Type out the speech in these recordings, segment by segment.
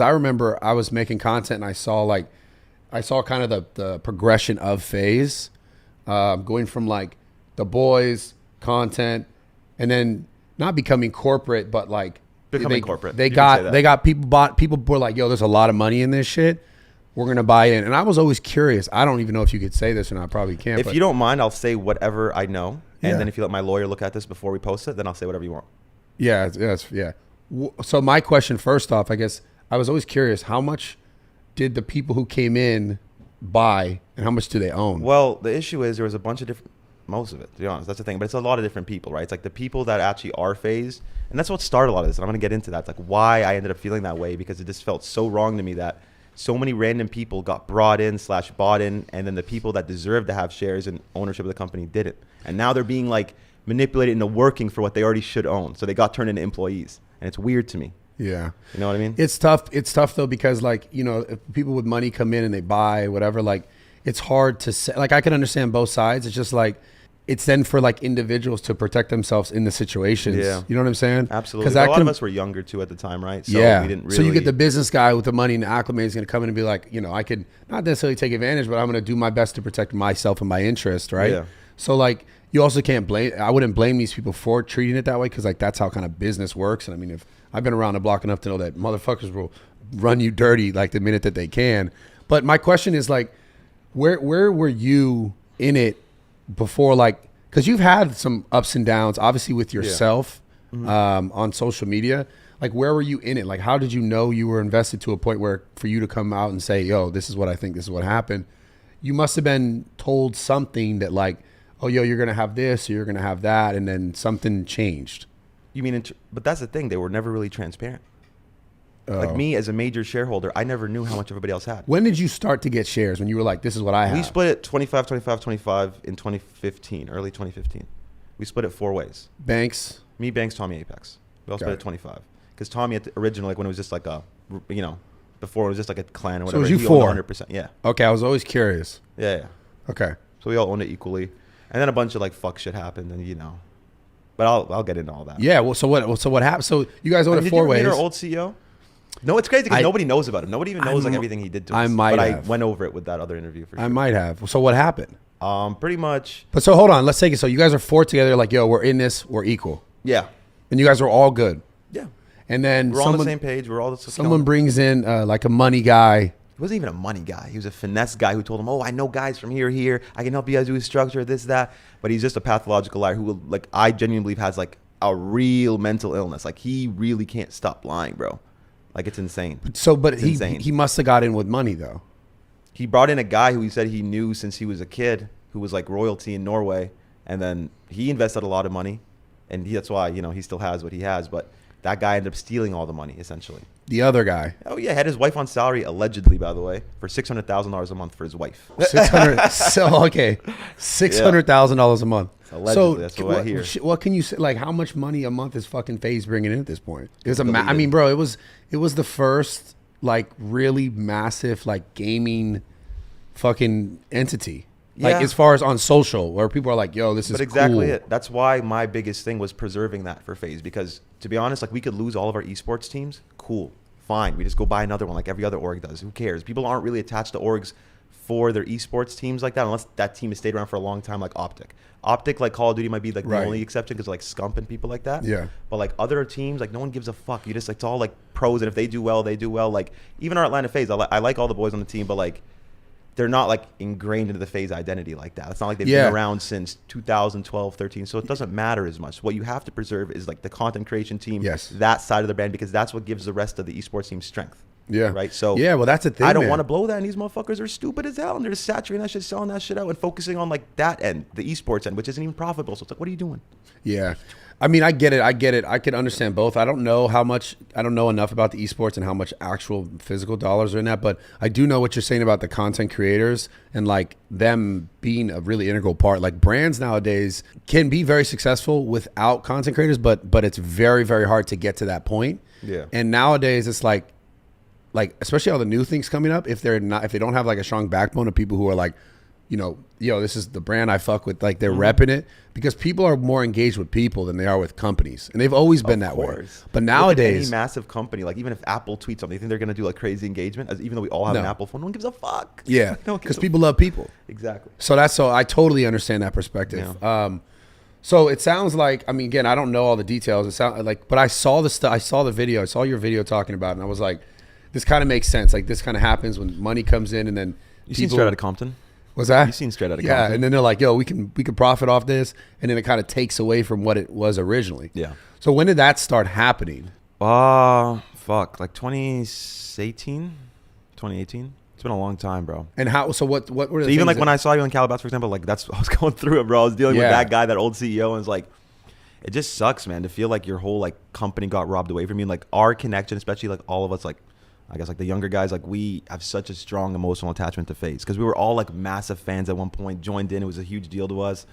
I remember I was making content and I saw kind of the progression of Faze, going from like the boys content and then not becoming corporate, but like becoming corporate. They got people were like, yo, there's a lot of money in this shit. We're going to buy in. And I was always curious. I don't even know if you could say this or not. I probably can't. If you don't mind, I'll say whatever I know. And then if you let my lawyer look at this before we post it, then I'll say whatever you want. Yeah. Yeah. So my question first off, I guess I was always curious, how much did the people who came in buy and how much do they own? Well, the issue is there was a bunch of different, most of it, to be honest. That's the thing. But it's a lot of different people, right? It's like the people that actually are Faze. And that's what started a lot of this. And I'm going to get into that. It's like why I ended up feeling that way, because it just felt so wrong to me that so many random people got brought in / bought in, and then the people that deserved to have shares and ownership of the company didn't. And now they're being like manipulated into working for what they already should own. So they got turned into employees. And it's weird to me. Yeah. You know what I mean? It's tough. It's tough though, because like, you know, if people with money come in and they buy whatever, like it's hard to say. Like I can understand both sides. It's just like, it's then for like individuals to protect themselves in the situations. Yeah. You know what I'm saying? Absolutely. Because a lot of us were younger too at the time, right? So yeah. we didn't really... So you get the business guy with the money and the acclimate is going to come in and be like, you know, I could not necessarily take advantage, but I'm going to do my best to protect myself and my interest, right? Yeah. So like, you also can't blame, I wouldn't blame these people for treating it that way, because like that's how kind of business works. And I mean, if I've been around the block enough to know that motherfuckers will run you dirty like the minute that they can. But my question is like, where were you in it before, like, because you've had some ups and downs, obviously with yourself on social media. Like, where were you in it? Like, how did you know you were invested to a point where for you to come out and say, yo, this is what I think, this is what happened? You must have been told something that like, oh, yo, you're going to have this, or you're going to have that, and then something changed. You mean, but that's the thing. They were never really transparent. Oh. Like me as a major shareholder, I never knew how much everybody else had. When did you start to get shares? When you were like, this is what I have? We split it 25, 25, 25 in 2015, early 2015. We split it 4 ways. Banks? Me, Banks, Tommy, Apex. We all split it 25. Because Tommy, originally, like when it was just like a, you know, before it was just like a clan or whatever. So it was you 4? 100%. Yeah. Okay, I was always curious. Yeah. Okay. So we all owned it equally. And then a bunch of like fuck shit happened, and you know. But I'll get into all that. Yeah, well, so what happened? So you guys owned it 4 ways. Did you meet our old CEO? No, it's crazy because nobody knows about him. Nobody even knows like everything he did to us. I might have. I went over it with that other interview for sure. I might have. So what happened? Pretty much. But so hold on, let's take it. So you guys are 4 together, like, yo, we're in this, we're equal. Yeah. And you guys are all good. Yeah. And then we're all on the same page. We're all the someone brings in like a money guy. He wasn't even a money guy. He was a finesse guy who told him, oh, I know guys from here. I can help you guys do structure, this, that. But he's just a pathological liar who will, like, I genuinely believe has like a real mental illness. Like he really can't stop lying, bro. Like it's insane. So, but he must have got in with money though. He brought in a guy who he said he knew since he was a kid, who was like royalty in Norway, and then he invested a lot of money, and that's why, you know, he still has what he has. But that guy ended up stealing all the money essentially. The other guy. Oh yeah, had his wife on salary allegedly, by the way, for $600,000 a month for his wife. 600. So okay, $600,000 a month. Allegedly, so that's what I hear. What can you say? Like, how much money a month is fucking Faze bringing in at this point? It was I mean, bro, it was the first like really massive like gaming fucking entity. Like as far as on social, where people are like, yo, this is cool. But exactly it. That's why my biggest thing was preserving that for Faze, because to be honest, like we could lose all of our esports teams. Cool, fine. We just go buy another one like every other org does. Who cares? People aren't really attached to orgs for their esports teams like that, unless that team has stayed around for a long time, like Optic. Optic, like Call of Duty might be like the only exception because like Scump and people like that. Yeah. But like other teams, like no one gives a fuck. You just, like, it's all like pros, and if they do well, they do well. Like even our Atlanta Faze, I like all the boys on the team, but like they're not like ingrained into the Faze identity like that. It's not like they've been around since 2012, 13. So it doesn't matter as much. What you have to preserve is like the content creation team, that side of the brand, because that's what gives the rest of the esports team strength. Yeah. Right. So yeah, well, that's the thing. I don't want to blow that, and these motherfuckers are stupid as hell, and they're just saturating that shit, selling that shit out, and focusing on like that end, the esports end, which isn't even profitable. So it's like, what are you doing? Yeah. I mean, I get it. I could understand both. I don't know enough about the esports and how much actual physical dollars are in that, but I do know what you're saying about the content creators and like them being a really integral part. Like brands nowadays can be very successful without content creators, but it's very, very hard to get to that point. Yeah. And nowadays it's like especially all the new things coming up, if they don't have like a strong backbone of people who are like yo, this is the brand I fuck with. Like they're repping it because people are more engaged with people than they are with companies, and they've always been that way. But nowadays, any massive company, like even if Apple tweets something, you think they're gonna do like crazy engagement? Even though we all have an Apple phone, no one gives a fuck. Yeah, because people love people. Exactly. So I totally understand that perspective. Yeah. So it sounds like, I mean, again, I don't know all the details. It sounds like, but I saw the stuff. I saw the video. I saw your video talking about it, and I was like, this kind of makes sense. Like this kind of happens when money comes in, and then you seen Straight Outta Compton. Was that? You seen Straight Outta Compton? Yeah, and then they're like, yo, we can profit off this, and then it kind of takes away from what it was originally. Yeah. So when did that start happening? Like 2018. It's been a long time, bro. And how? So what were the so even like when I saw you in Calabasas, for example, like I was going through it, bro. I was dealing with that guy, that old CEO, and it's like, it just sucks, man, to feel like your whole like company got robbed away from you. And, like our connection, especially like all of us, like I guess like the younger guys, like we have such a strong emotional attachment to Faze because we were all like massive fans at one point, joined in. It was a huge deal to us,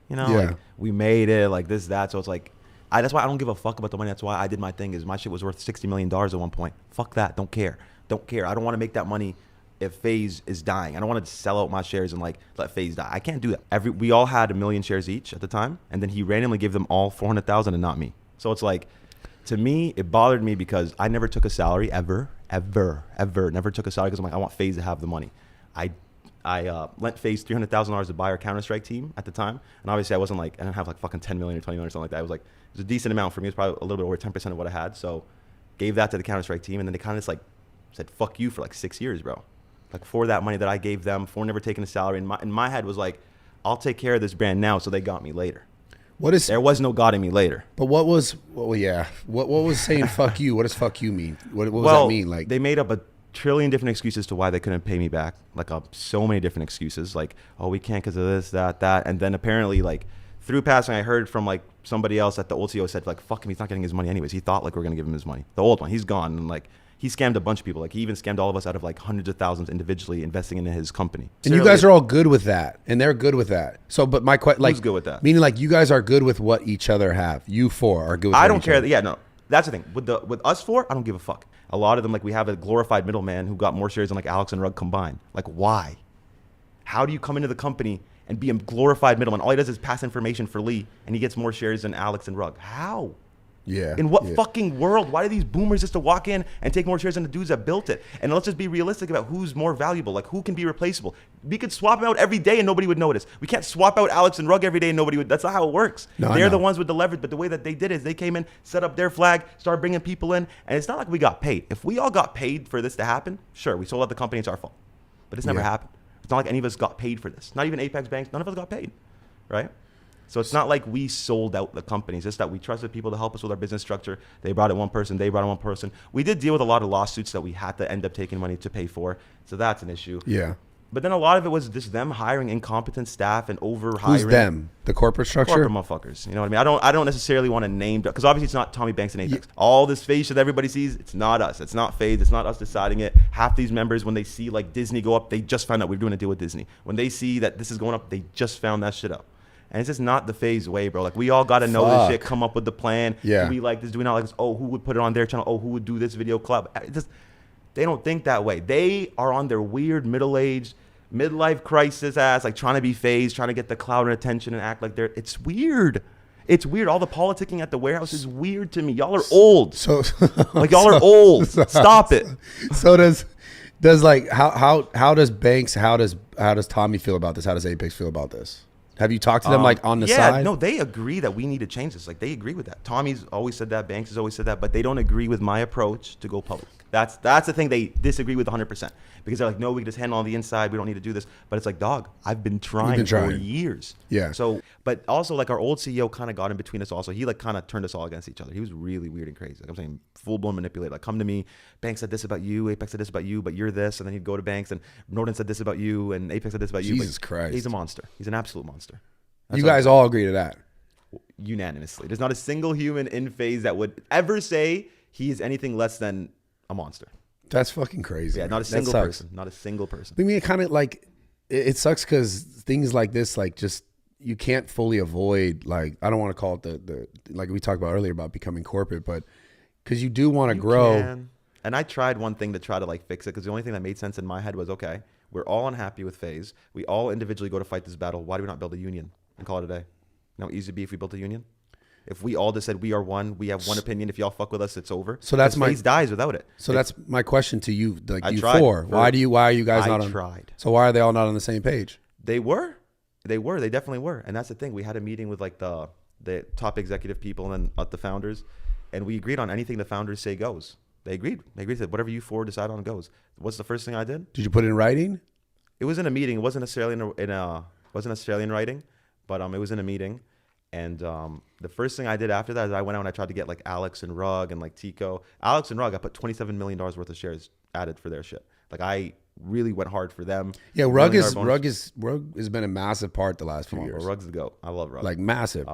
like we made it, like this, that. So it's like, that's why I don't give a fuck about the money. That's why I did my thing. Is my shit was worth $60 million at one point. Fuck that. Don't care. I don't want to make that money if Faze is dying. I don't want to sell out my shares and like let Faze die. I can't do that. We all had 1 million shares each at the time, and then he randomly gave them all 400,000 and not me. So it's like, to me, it bothered me because I never took a salary ever. Never took a salary because I'm like, I want Faze to have the money. I lent Faze $300,000 to buy our Counter-Strike team at the time, and obviously I wasn't like, I didn't have like fucking 10 million or 20 million or something like that. It was a decent amount for me. It was probably a little bit over 10% of what I had. So gave that to the Counter-Strike team, and then they kind of just like said fuck you for like 6 years, bro. Like for that money that I gave them, for never taking a salary. In my head was like, I'll take care of this brand now, so they got me later. There was no got me later. But what was saying fuck you? What does fuck you mean? What does that mean? Like they made up a trillion different excuses to why they couldn't pay me back. Like so many different excuses. Like, oh, we can't because of this, that. And then apparently like through passing, I heard from like somebody else that the old CEO said like, fuck him, he's not getting his money anyways. He thought like we're gonna give him his money. The old one, he's gone, and like he scammed a bunch of people. Like he even scammed all of us out of like hundreds of thousands individually investing into his company. And you guys are all good with that, and they're good with that. So, but my question, like, who's good with that? Meaning, like, you guys are good with what each other have. You four are good with. I don't care. Yeah, no, that's the thing. With us four, I don't give a fuck. A lot of them, like, we have a glorified middleman who got more shares than like Alex and Rug combined. Like, why? How do you come into the company and be a glorified middleman? All he does is pass information for Lee, and he gets more shares than Alex and Rug. How? Yeah. In what fucking world? Why do these boomers just to walk in and take more shares than the dudes that built it? And let's just be realistic about who's more valuable, like who can be replaceable. We could swap them out every day and nobody would notice. We can't swap out Alex and Rug every day and nobody would. That's not how it works. No, they're the ones with the leverage, but the way that they did it is they came in, set up their flag, started bringing people in, and it's not like we got paid. If we all got paid for this to happen, sure, we sold out the company, it's our fault. But it's never happened. It's not like any of us got paid for this. Not even Apex Banks, none of us got paid, right? So it's not like we sold out the companies. It's that we trusted people to help us with our business structure. They brought in one person. They brought in one person. We did deal with a lot of lawsuits that we had to end up taking money to pay for. So that's an issue. Yeah. But then a lot of it was just them hiring incompetent staff and over hiring. Who's them? The corporate structure? Corporate motherfuckers. You know what I mean? I don't necessarily want to name, because obviously it's not Tommy Banks and Apex. All this Faze shit that everybody sees, it's not us. It's not Faze. It's not us deciding it. Half these members, when they see like Disney go up, they just found out we're doing a deal with Disney. When they see that this is going up, they just found that shit up. And it's just not the Faze way, bro. Like, we all got to know this shit, come up with the plan. Yeah. Do we like this? Do we not like this? Oh, who would put it on their channel? Oh, who would do this video club? They don't think that way. They are on their weird middle-aged, midlife crisis ass, like trying to be Faze, trying to get the clout and attention and act like they're, it's weird. It's weird. All the politicking at the warehouse is weird to me. Y'all are old. Like, y'all are old. Stop it. So does like, how does Banks, how does Tommy feel about this? How does Apex feel about this? Have you talked to them like on the side? Yeah, no, they agree that we need to change this. Like, they agree with that. Tommy's always said that. Banks has always said that. But they don't agree with my approach to go public. That's the thing they disagree with 100%. Because they're like, no, we can just handle on the inside. We don't need to do this. But it's like, dog, I've been trying for years. Yeah. So, but also, like, our old CEO kind of got in between us also. He, like, kind of turned us all against each other. He was really weird and crazy. Like I'm saying, full-blown manipulator. Like, come to me, Banks said this about you, Apex said this about you, but you're this. And then he'd go to Banks, and Norton said this about you, and Apex said this about you. Jesus Christ. He's a monster. He's an absolute monster. You guys all agree to that? Unanimously. There's not a single human in Faze that would ever say he is anything less than a monster. That's fucking crazy. Yeah, not a single person. Not a single person. I mean, it kind of like, it sucks because things like this, like, just, you can't fully avoid, like, I don't want to call it the like we talked about earlier about becoming corporate, but because you do want to grow. Can. And I tried one thing to try to like fix it, because the only thing that made sense in my head was, okay, we're all unhappy with Faze. We all individually go to fight this battle. Why do we not build a union and call it a day? You know how easy it'd be if we built a union? If we all just said we are one, we have one opinion. If y'all fuck with us, it's over. So that's Faze dies without it. So that's my question to you, like I you tried four. Why are you guys not on? I tried. So why are they all not on the same page? They definitely were. And that's the thing. We had a meeting with like the top executive people and then the founders, and we agreed on anything the founders say goes. They agreed. They agreed that whatever you four decide on goes. What's the first thing I did? Did you put it in writing? It was in a meeting. It wasn't necessarily wasn't necessarily in writing, but it was in a meeting. And the first thing I did after that is I went out and I tried to get like Alex and Rug and like Tico. Alex and Rug, I put $27 million worth of shares added for their shit. Like I really went hard for them. Yeah, Rug has been a massive part the last few years. Rug's the GOAT. I love Rug. Like massive.